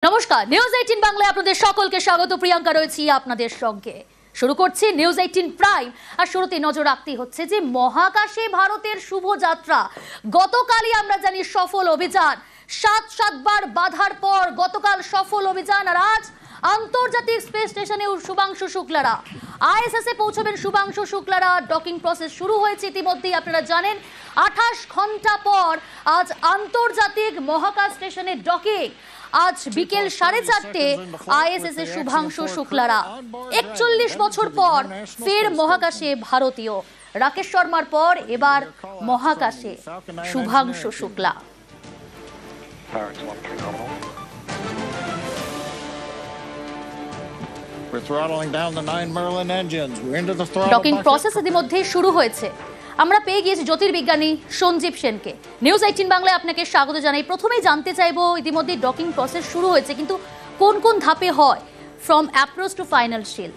নমস্কার, নিউজ 18 বাংলায় আপনাদের সকলকে স্বাগত। প্রিয়াঙ্কা রয়েছি আপনাদের সঙ্গে। শুরু করছি নিউজ 18 প্রাইম। আর শুরুতে নজর রাখতে হচ্ছে যে মহাকাশে ভারতের শুভযাত্রা। গতকালই আমরা জানি সফল অভিযান, সাতবার বাধার পর গতকাল সফল অভিযান। আর আজ আন্তর্জাতিক স্পেস স্টেশনে শুভাংশু শুক্লারা ISS এ পৌঁছবেন। শুভাংশু শুক্লারা ডকিং প্রসেস শুরু হয়েছে ইতিমধ্যেই, আপনারা জানেন। 28 ঘন্টা পর আজ আন্তর্জাতিক মহাকাশ স্টেশনে ডকিং। আজ বিকেল 4:30 ISS এ শুভাংশু শুক্লারা। 41 বছর পর ফের মহাকাশে ভারতীয়। রাকেশ শর্মার পর এবার মহাকাশে শুভাংশু শুক্লা। ডকিং প্রসেস ইতিমধ্যে শুরু হয়েছে। আমরা পেয়ে গিয়েছি জ্যোতির্বিজ্ঞানী সঞ্জীব সেনকে। নিউজ 18 বাংলায় আপনাকে স্বাগত জানাই। প্রথমেই জানতে চাইবো, ইতিমধ্যে ডকিং প্রসেস শুরু হয়েছে, কিন্তু কোন কোন ধাপে হয় ফ্রম অ্যাপ্রোচ টু ফাইনাল শিল?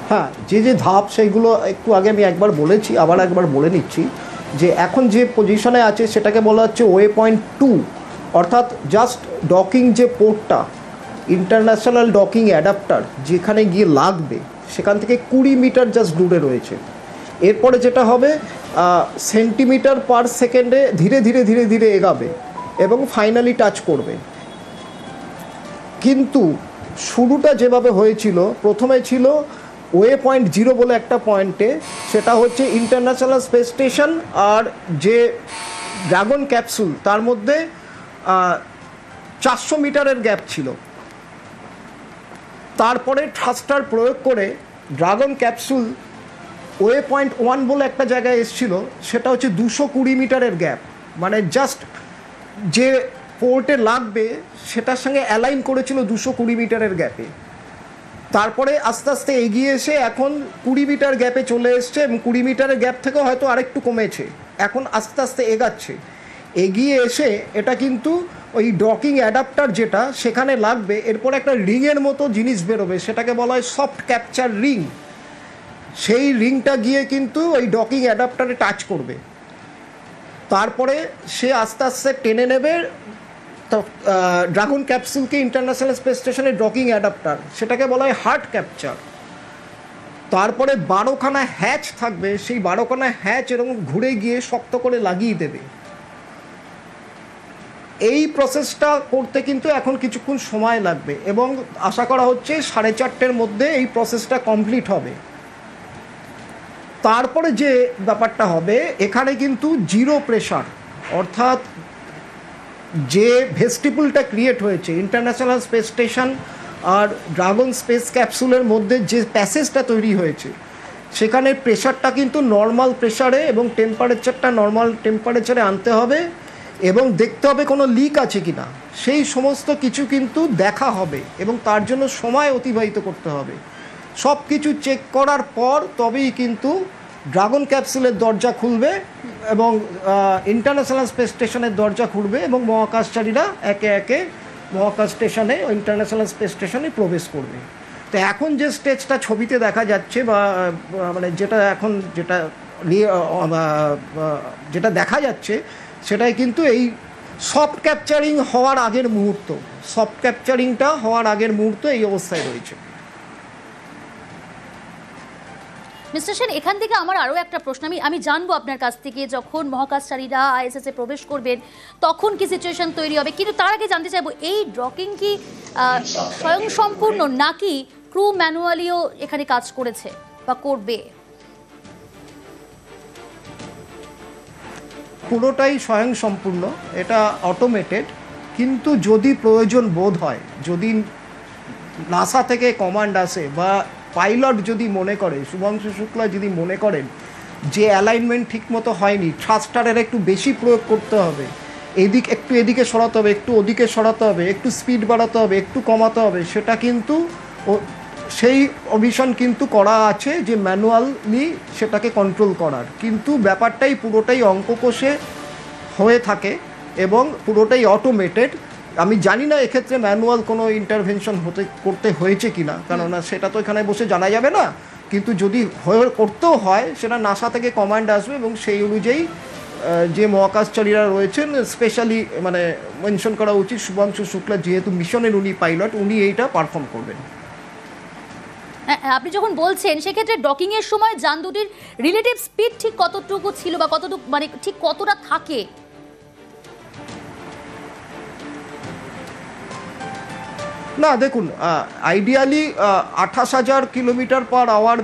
হ্যাঁ, যে ধাপ সেইগুলো একটু আগে আমি একবার বলেছি, আবার একবার বলে নিচ্ছি যে এখন যে পজিশনে আছে সেটাকে বলা হচ্ছে ওয়ে পয়েন্ট 2, অর্থাৎ জাস্ট ডকিং যে পোর্টটা, ইন্টারন্যাশনাল ডকিং অ্যাডাপ্টার যেখানে গিয়ে লাগবে সেখান থেকে 20 মিটার জাস্ট দূরে রয়েছে। এরপরে যেটা হবে, সেন্টিমিটার পার সেকেন্ডে ধীরে ধীরে ধীরে ধীরে এগাবে এবং ফাইনালি টাচ করবে। কিন্তু শুরুটা যেভাবে হয়েছিল, প্রথমে ছিল ওয়ে পয়েন্ট 0 বলে একটা পয়েন্টে, সেটা হচ্ছে ইন্টারন্যাশনাল স্পেস স্টেশন আর যে ড্রাগন ক্যাপসুল, তার মধ্যে 400 মিটারের গ্যাপ ছিল। তারপরে থ্রাস্টার প্রয়োগ করে ড্রাগন ক্যাপসুল ওয়ে পয়েন্ট 1 বলে একটা জায়গায় এসেছিল, সেটা হচ্ছে 220 মিটারের গ্যাপ। মানে জাস্ট যে পোর্টে লাগবে সেটার সঙ্গে অ্যালাইন করেছিল 220 মিটারের গ্যাপে। তারপরে আস্তে আস্তে এগিয়ে এসে এখন 20 মিটার গ্যাপে চলে এসছে এবং 20 মিটারের গ্যাপ থেকেও হয়তো আরেকটু কমেছে। এখন আস্তে আস্তে এগাচ্ছে। এগিয়ে এসে এটা কিন্তু ওই ডকিং অ্যাডাপ্টার যেটা সেখানে লাগবে, এরপর একটা রিংয়ের মতো জিনিস বেরোবে, সেটাকে বলা হয় সফট ক্যাপচার রিং। সেই রিংটা গিয়ে কিন্তু ওই ডকিং অ্যাডাপ্টারে টাচ করবে। তারপরে সে আস্তে আস্তে টেনে নেবে ড্রাগন ক্যাপসুলকে ইন্টারন্যাশনাল স্পেস স্টেশনের ডকিং অ্যাডাপ্টার, সেটাকে বলা হয় হার্ট ক্যাপচার। তারপরে 12খানা হ্যাচ থাকবে, সেই 12খানা হ্যাচ এরকম ঘুরে গিয়ে শক্ত করে লাগিয়ে দেবে। এই প্রসেসটা করতে কিন্তু এখন কিছুক্ষণ সময় লাগবে এবং আশা করা হচ্ছে 4:30-র মধ্যে এই প্রসেসটা কমপ্লিট হবে। তারপরে যে ব্যাপারটা হবে, এখানে কিন্তু জিরো প্রেশার, অর্থাৎ যে ভেস্টিবুলটা ক্রিয়েট হয়েছে ইন্টারন্যাশনাল স্পেস স্টেশন আর ড্রাগন স্পেস ক্যাপসুলের মধ্যে, যে প্যাসেজটা তৈরি হয়েছে সেখানে প্রেশারটা কিন্তু নর্মাল প্রেশারে এবং টেম্পারেচারটা নর্মাল টেম্পারেচারে আনতে হবে এবং দেখতে হবে কোনো লিক আছে কি না। সেই সমস্ত কিছু কিন্তু দেখা হবে এবং তার জন্য সময় অতিবাহিত করতে হবে। সব কিছু চেক করার পর তবেই কিন্তু ড্রাগন ক্যাপসুলের দরজা খুলবে এবং ইন্টারন্যাশনাল স্পেস স্টেশনের দরজা খুলবে এবং মহাকাশচারীরা একে একে মহাকাশ স্টেশনে, ইন্টারন্যাশনাল স্পেস স্টেশনে প্রবেশ করবে। তো এখন যে স্টেজটা ছবিতে দেখা যাচ্ছে, বা মানে যেটা এখন যেটা দেখা যাচ্ছে, সেটাই কিন্তু এই সফট ক্যাপচারিং হওয়ার আগের মুহূর্ত। সফট ক্যাপচারিংটা হওয়ার আগের মুহূর্ত এই অবস্থায় রয়েছে। মিস্টার সেন, এখান থেকে আমার আরও একটা প্রশ্ন আমি জানবো আপনার কাছ থেকে, যখন মহাকাশচারীরা ISS এ প্রবেশ করবেন তখন কি সিচুয়েশন তৈরি হবে, কিন্তু তার আগে জানতে চাইবো এই ডকিং কি স্বয়ংসম্পূর্ণ নাকি ক্রু ম্যানুয়ালিও এখানে কাজ করেছে বা করবে? পুরোটাই স্বয়ংসম্পূর্ণ, এটা অটোমেটেড। কিন্তু যদি প্রয়োজন বোধ হয়, যদি নাসা থেকে কমান্ড আসে বা পাইলট যদি মনে করে, শুভাংশু শুক্লা যদি মনে করেন যে অ্যালাইনমেন্ট ঠিকমতো হয়নি, থ্রাস্টারের একটু বেশি প্রয়োগ করতে হবে, একটু এদিকে সরাতে হবে, একটু ওদিকে সরাতে হবে, একটু স্পিড বাড়াতে হবে, একটু কমাতে হবে, সেটা কিন্তু সেই অভিশন কিন্তু করা আছে যে ম্যানুয়ালি সেটাকে কন্ট্রোল করার। কিন্তু ব্যাপারটাই পুরোটাই অঙ্ক কষে হয়ে থাকে এবং পুরোটাই অটোমেটেড। আমি জানি না এক্ষেত্রে ম্যানুয়াল কোনো ইন্টারভেনশন করতে হয়েছে কি না, কেননা সেটা তো এখানে বসে জানা যাবে না। কিন্তু যদি করতেও হয়, সেটা নাসা থেকে কমান্ড আসবে এবং সেই অনুযায়ী যে মহাকাশচারীরা রয়েছেন স্পেশালি মানে মেনশন করা উচিত শুভাংশু শুক্লা, যেহেতু মিশনের উনি পাইলট, উনি এইটা পারফর্ম করবেন। হ্যাঁ, আপনি যখন বলছেন সেক্ষেত্রে ডকিং এর সময় যান দুটির রিলেটিভ স্পিড ঠিক কতটুকু ছিল বা কতটুকু মানে ঠিক কতটা থাকে? না দেখুন, আইডিয়ালি 28,000 কিলোমিটার পার আওয়ার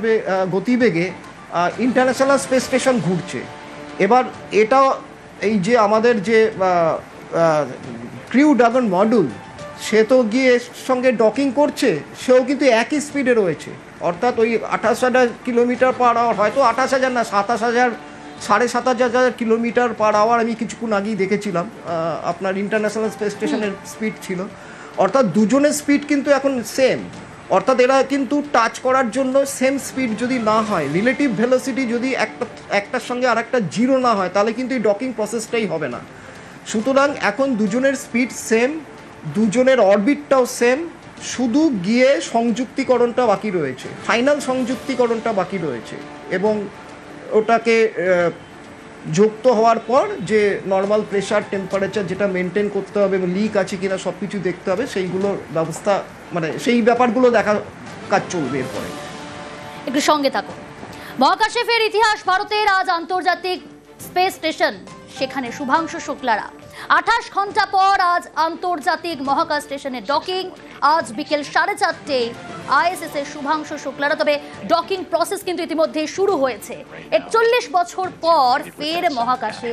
গতিবেগে ইন্টারন্যাশনাল স্পেস স্টেশন ঘুরছে। এবার এটা এই যে আমাদের যে ক্রিউ ড্রাগন মডিউল, সে তো গিয়ে এর সঙ্গে ডকিং করছে, সেও কিন্তু একই স্পিডে রয়েছে, অর্থাৎ ওই 28,000 কিলোমিটার পার আওয়ার, হয়তো 28,000 না 27,000 7,500 কিলোমিটার পার আওয়ার আমি কিছুক্ষণ আগেই দেখেছিলাম আপনার ইন্টারন্যাশনাল স্পেস স্টেশনের স্পিড ছিল। অর্থাৎ দুজনের স্পিড কিন্তু এখন সেম, অর্থাৎ এরা কিন্তু টাচ করার জন্য সেম স্পিড যদি না হয়, রিলেটিভ ভেলোসিটি যদি একটার সঙ্গে আরেকটা জিরো না হয়, তাহলে কিন্তু এই ডকিং প্রসেসটাই হবে না। সুতরাং এখন দুজনের স্পিড সেম, দুজনের অরবিটটাও সেম, শুধু গিয়ে সংযুক্তিকরণটা বাকি রয়েছে, ফাইনাল সংযুক্তিকরণটা বাকি রয়েছে, এবং ওটাকে যুক্ত হওয়ার পর যে নর্মাল প্রেশার টেম্পারেচার যেটা মেনটেন করতে হবে এবং লিক আছে কিনা সব কিছু দেখতে হবে, সেইগুলোর ব্যবস্থা মানে সেই ব্যাপারগুলো দেখা কাজ চলবে এরপরে। একটু সঙ্গে থাকো। মহাকাশে ফের ইতিহাস ভারতের, আজ আন্তর্জাতিক স্পেস স্টেশন, সেখানে শুভাংশু শুক্লারা 28 ঘন্টা পর আজ আন্তর্জাতিক মহাকাশ স্টেশনে ডকিং। আজ বিকেল 4:30 আইএসএস এর শুভাংশু শুক্লারা, তবে ডকিং প্রসেস কিন্তু ইতিমধ্যে শুরু হয়েছে। 41 বছর পর ফের মহাকাশে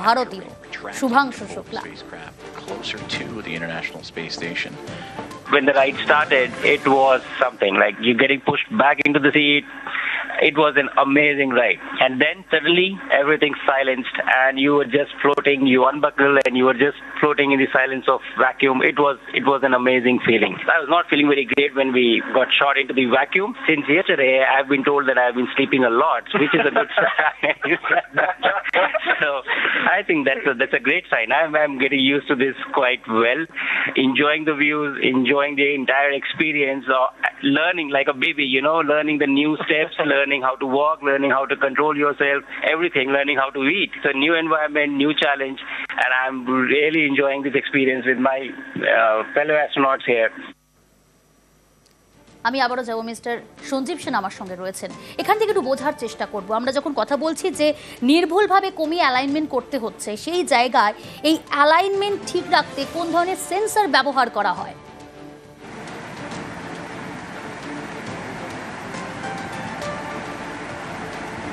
ভারতীয় Shubhanshu Shukla. When the ride started, it was something like you getting pushed back into the seat. It was an amazing ride, and then suddenly everything silenced and you were just floating. You unbuckle and you were just floating in the silence of vacuum. It was an amazing feeling. I was not feeling very great when we got shot into the vacuum. Since yesterday I've been told that I've been sleeping a lot, which is a good sign. So I think that's a great sign. I'm getting used to this quite well, enjoying the views, enjoying the entire experience, learning like a baby, learning the new steps, learning how to walk, learning how to control yourself, everything, learning how to eat. It's a new environment, new challenge, and I'm really enjoying this experience with my fellow astronauts here. আমি আবারও যাব, mister Sanjeev Sen আমার সঙ্গে রয়েছেন। এখান থেকে একটু বোঝার চেষ্টা করব, আমরা যখন কথা বলছি যে নির্ভুলভাবে কমিয়ে অ্যালাইনমেন্ট করতে হচ্ছে, সেই জায়গায় এই অ্যালাইনমেন্ট ঠিক রাখতে কোন ধরনের সেন্সর ব্যবহার করা হয়?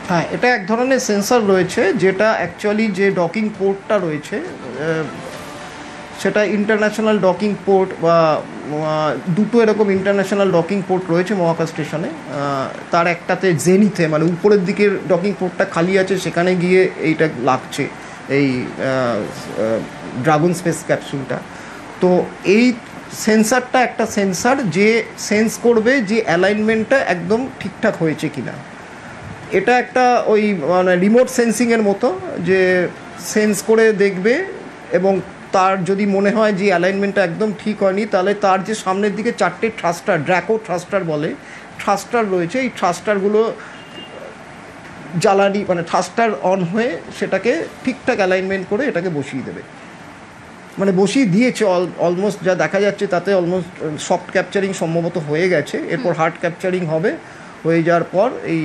হ্যাঁ, এটা এক ধরনের সেন্সর রয়েছে, যেটা অ্যাকচুয়ালি যে ডকিং পোর্টটা রয়েছে সেটা ইন্টারন্যাশনাল ডকিং পোর্ট বা দুটো এরকম ইন্টারন্যাশনাল ডকিং পোর্ট রয়েছে মহাকাশ স্টেশনে। তার একটাতে জেনিথে মানে উপরের দিকের ডকিং পোর্টটা খালি আছে, সেখানে গিয়ে এইটা লাগছে, এই ড্রাগন স্পেস ক্যাপসুলটা। তো এই সেন্সারটা একটা সেন্সার যে সেন্স করবে যে অ্যালাইনমেন্টটা একদম ঠিকঠাক হয়েছে কিনা। এটা একটা ওই মানে রিমোট সেন্সিংয়ের মতো, যে সেন্স করে দেখবে এবং তার যদি মনে হয় যে অ্যালাইনমেন্টটা একদম ঠিক হয়নি, তাহলে তার যে সামনের দিকে 4টে থ্রাস্টার, ড্র্যাকো থ্রাস্টার বলে, থ্রাস্টার রয়েছে, এই থ্রাস্টারগুলো জ্বালানি মানে থ্রাস্টার অন হয়ে সেটাকে ঠিকঠাক অ্যালাইনমেন্ট করে এটাকে বসিয়ে দেবে, মানে বসিয়ে দিয়েছে অলমোস্ট। যা দেখা যাচ্ছে তাতে অলমোস্ট সফট ক্যাপচারিং সম্ভবত হয়ে গেছে, এরপর হার্ড ক্যাপচারিং হবে। হয়ে যাওয়ার পর এই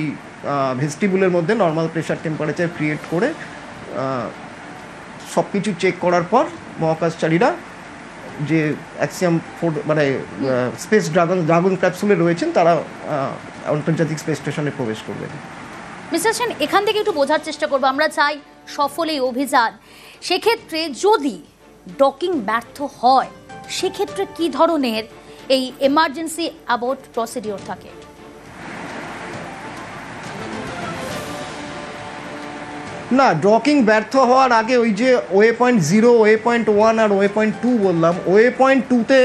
ভেস্টিবুলের মধ্যে নর্মাল প্রেশার টেম্পারেচার ক্রিয়েট করে সব কিছু চেক করার পর মহাকাশচারীরা যে অ্যাক্সিয়াম 4 মানে স্পেস ড্রাগন ক্যাপসুলে রয়েছেন, তারা আন্তর্জাতিক স্পেস স্টেশনে প্রবেশ করবেন। মিস্টার সেন, এখান থেকে একটু বোঝার চেষ্টা করবো, আমরা চাই সফল এই অভিযান। সেক্ষেত্রে যদি ডকিং ব্যর্থ হয়, সেক্ষেত্রে কি ধরনের এই এমার্জেন্সি অ্যাবর্ট প্রসিডিওর থাকে? না, ডকিং ব্যর্থ হওয়ার আগে ওই যে ওয়ে.0, ওয়ে.1 আর ওয়ে.2 বললাম, ওয়ে.2তে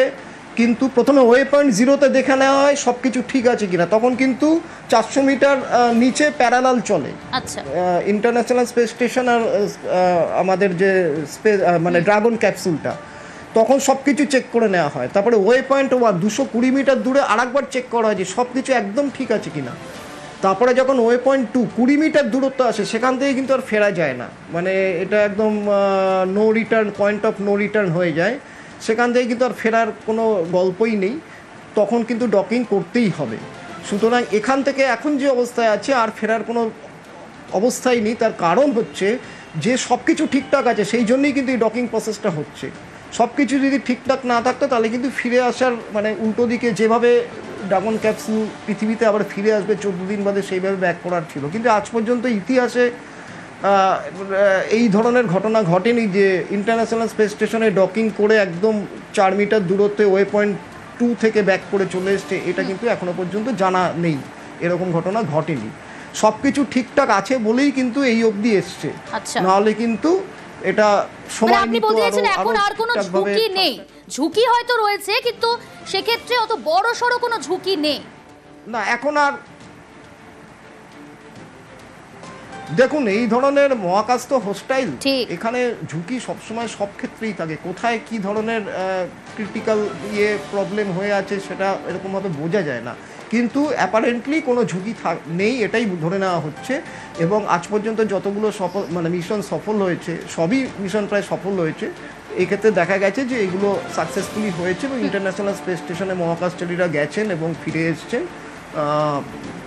কিন্তু প্রথমে ওয়ে.0তে দেখে নেওয়া হয় সব কিছু ঠিক আছে কিনা। তখন কিন্তু 400 মিটার নিচে প্যারালাল চলে। আচ্ছা, ইন্টারন্যাশনাল স্পেস স্টেশন আর আমাদের যে স্পেস মানে ড্রাগন ক্যাপসুলটা, তখন সব কিছু চেক করে নেওয়া হয়। তারপরে ওয়ে.1 220 মিটার দূরে আরেকবার চেক করা হয় যে সব কিছু একদম ঠিক আছে কিনা। তারপরে যখন ওয়ে পয়েন্ট 20 মিটার দূরত্ব আসে সেখান থেকে কিন্তু আর ফেরা যায় না, মানে এটা একদম no return, point of no return হয়ে যায়। সেখান থেকে কিন্তু আর ফেরার কোনো গল্পই নেই, তখন কিন্তু ডকিং করতেই হবে। সুতরাং এখান থেকে এখন যে অবস্থায় আছে আর ফেরার কোনো অবস্থাই নেই। তার কারণ হচ্ছে যে সব কিছু ঠিকঠাক আছে, সেই জন্যই কিন্তু এই ডকিং প্রসেসটা হচ্ছে। সব কিছু যদি ঠিকঠাক না থাকতো তাহলে কিন্তু ফিরে আসার মানে উল্টো দিকে যেভাবে ড্রাগন ক্যাপসুল পৃথিবীতে আবার ফিরে আসবে 14 দিন বাদে, সেইভাবে ব্যাক করার ছিল। কিন্তু আজ পর্যন্ত ইতিহাসে এই ধরনের ঘটনা ঘটেনি যে ইন্টারন্যাশনাল স্পেস স্টেশনে ডকিং করে একদম 4 মিটার দূরত্বে ওয়ে পয়েন্ট 2 থেকে ব্যাক করে চলে এসছে। এটা কিন্তু এখনো পর্যন্ত জানা নেই, এরকম ঘটনা ঘটেনি। সব কিছু ঠিকঠাক আছে বলেই কিন্তু এই অবধি এসছে, নাহলে কিন্তু এটা সময় আপনি বলতে চাইছেন এখন আর কোনো ঝুঁকি নেই? ঝুঁকি হয়তো রয়েছে, কিন্তু সেক্ষেত্রে অত বড় সড়ো কোনো ঝুঁকি নেই না এখন আর। দেখুন, এই ধরনের মহাকাশ তো হোস্টাইল, এখানে ঝুঁকি সবসময় সব ক্ষেত্রেই থাকে। কোথায় কি ধরনের ক্রিটিক্যাল প্রবলেম হয়ে আছে সেটা এরকমভাবে বোঝা যায় না, কিন্তু অ্যাপারেন্টলি কোনো ঝুঁকি নেই এটাই ধরে নেওয়া হচ্ছে। এবং আজ পর্যন্ত যতগুলো মিশন সফল হয়েছে, সবই মিশন প্রায় সফল হয়েছে। এই ক্ষেত্রে দেখা গেছে যে এগুলো সাকসেসফুলি হয়েছে এবং ইন্টারন্যাশনাল স্পেস স্টেশনে মহাকাশচারীরা গেছেন এবং ফিরে এসছেন,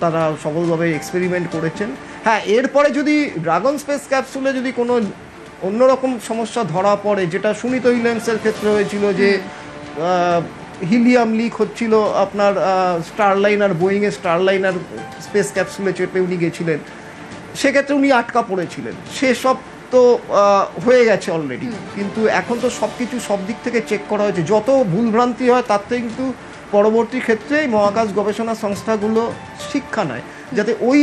তারা সফলভাবে এক্সপেরিমেন্ট করেছেন। হ্যাঁ, এরপরে যদি ড্রাগন স্পেস ক্যাপসুলে যদি কোনো অন্যরকম সমস্যা ধরা পড়ে, যেটা সুনিত উইলিয়ামসের ক্ষেত্রে হয়েছিল, যে হিলিয়াম লিক হচ্ছিল আপনার স্টারলাইনার, বোয়িংয়ের স্টারলাইনার স্পেস ক্যাপসুলে চেপে উনি গেছিলেন, সেক্ষেত্রে উনি আটকা পড়েছিলেন। সেসব তো হয়ে গেছে অলরেডি, কিন্তু এখন তো সব কিছু সব দিক থেকে চেক করা হয়েছে। যত ভুলভ্রান্তি হয় তার থেকে কিন্তু পরবর্তী ক্ষেত্রে মহাকাশ গবেষণা সংস্থাগুলো শিক্ষা নেয় যাতে ওই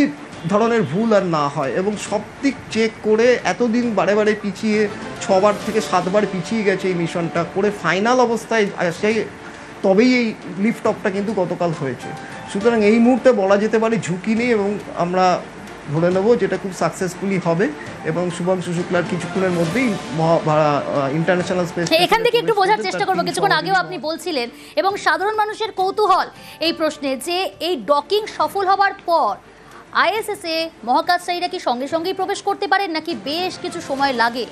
ধরনের ভুল আর না হয়, এবং সব দিক চেক করে এতদিন বারে বারে পিছিয়ে 6 বার থেকে 7 বার পিছিয়ে গেছে এই মিশনটা করে ফাইনাল অবস্থায় আসে, তবেই এই লিফট অফটা কিন্তু গতকাল হয়েছে। সুতরাং এই মুহূর্তে বলা যেতে পারে ঝুঁকি নেই, এবং আমরা ধরে নেব যেটা খুব সাকসেসফুলি হবে। এবং শুভাংশু শুক্লার কিছুক্ষণের মধ্যেই ইন্টারন্যাশনাল স্পেস এখান থেকে একটু বোঝার চেষ্টা করবো। কিছুক্ষণ আগেও আপনি বলছিলেন এবং সাধারণ মানুষের কৌতূহল এই প্রশ্নে যে এই ডকিং সফল হবার পর আইএসএসে মহাকাশচারীরা কি সঙ্গে সঙ্গেই প্রবেশ করতে পারেন নাকি বেশ কিছু সময় লাগে?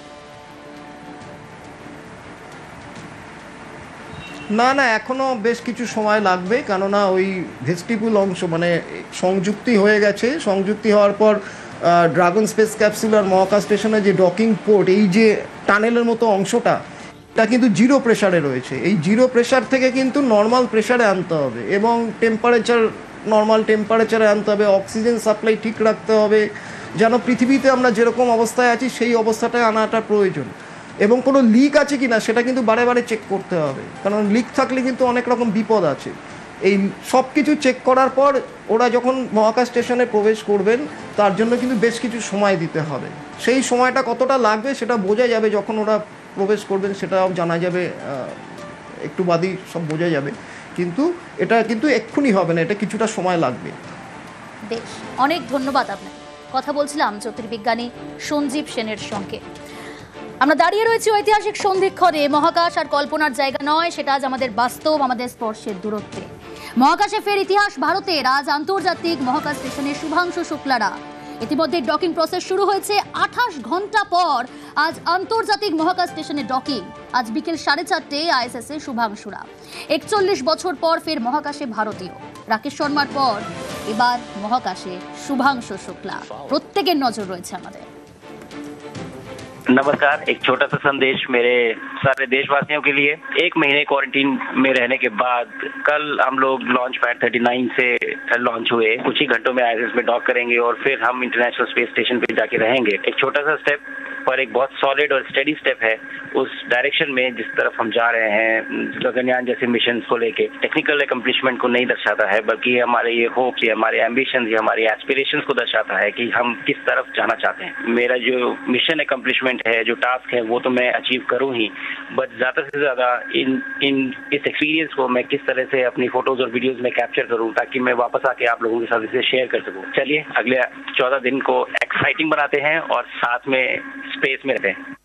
না না, এখনো বেশ কিছু সময় লাগবে, কেননা ওই ভেস্টিবুল অংশ মানে সংযুক্তি হয়ে গেছে। সংযুক্তি হওয়ার পর ড্রাগন স্পেস ক্যাপসুল আর মহাকাশ স্টেশনের যে ডকিং পোর্ট, এই যে টানেলের মতো অংশটা, এটা কিন্তু 0 প্রেসারে রয়েছে। এই 0 প্রেসার থেকে কিন্তু নর্মাল প্রেসারে আনতে হবে এবং টেম্পারেচার নর্মাল টেম্পারেচারে আনতে হবে, অক্সিজেন সাপ্লাই ঠিক রাখতে হবে, যেন পৃথিবীতে আমরা যেরকম অবস্থায় আছি সেই অবস্থাটায় আনাটা প্রয়োজন। এবং কোনো লিক আছে কি না সেটা কিন্তু বারে বারে চেক করতে হবে, কারণ লিক থাকলে কিন্তু অনেক রকম বিপদ আছে। এই সব কিছু চেক করার পর ওরা যখন মহাকাশ স্টেশনে প্রবেশ করবেন, তার জন্য কিন্তু বেশ কিছু সময় দিতে হবে। সেই সময়টা কতটা লাগবে সেটা বোঝা যাবে যখন ওরা প্রবেশ করবেন, সেটাও জানা যাবে, একটু বাদই সব বোঝা যাবে। কিন্তু এটা কিন্তু এক্ষুনি হবে না, এটা কিছুটা সময় লাগবে। বেশ, অনেক ধন্যবাদ আপনাকে। কথা বলছিলাম জ্যোতির্বিজ্ঞানী সঞ্জীব সেনের সঙ্গে। আমরা দাঁড়িয়ে রয়েছি ঐতিহাসিক সন্ধিক্ষণে। মহাকাশ আর কল্পনার জায়গা নয়, সেটা আজ আমাদের বাস্তব, আমাদের স্পর্শের দূরত্বে। মহাকাশে ফের ইতিহাস ভারতের। আজ আন্তর্জাতিক মহাকাশ স্টেশনে শুভাংশু শুক্লারা। ইতিমধ্যে ডকিং প্রসেস শুরু হয়েছে। 28 ঘন্টা পর আজ আন্তর্জাতিক মহাকাশ স্টেশনে ডকিং। আজ বিকেল 4:30 আইএসএসে শুভাংশুরা। 41 বছর পর ফের মহাকাশে ভারতীয়। রাকেশ শর্মার পর এবার মহাকাশে শুভাংশু শুক্লা। প্রত্যেকের নজর রয়েছে আমাদের। नमस्कार, एक छोटा सा संदेश मेरे सारे देशवासियों के लिए। 1 महीने क्वारंटीन में रहने के बाद कल हम लोग लॉन्च पैड 39 से लॉन्च हुए। कुछ ही घंटों में आईएसएस में डॉक करेंगे और फिर हम इंटरनेशनल स्पेस स्टेशन पे जाके रहेंगे। एक छोटा सा स्टेप पर एक बहुत सॉलिड और स्टेडी स्टेप है उस डायरेक्शन में जिस तरफ हम जा रहे हैं। गगनयान जैसे मिशन को लेके टेक्निकल अकम्पलिशमेंट को नहीं दर्शाता है, बल्कि ये हमारे ये होप्स, ये हमारे एम्बिशंस, ये हमारी एस्पिरेशंस को दर्शाता है कि हम किस तरफ जाना चाहते हैं। मेरा जो मिशन अकम्पलिशमेंट है, जो टास्क है, वो तो मैं अचीव करूं ही, बट ज्यादा से ज्यादा इस एक्सपीरियंस को मैं किस तरह से अपनी फोटोज और वीडियोज में कैप्चर करूं ताकि मैं वापस आके आप लोगों के साथ इसे शेयर कर सकूं। चलिए अगले 14 दिन को एक्साइटिंग बनाते हैं और साथ में स्पेस में रहते हैं।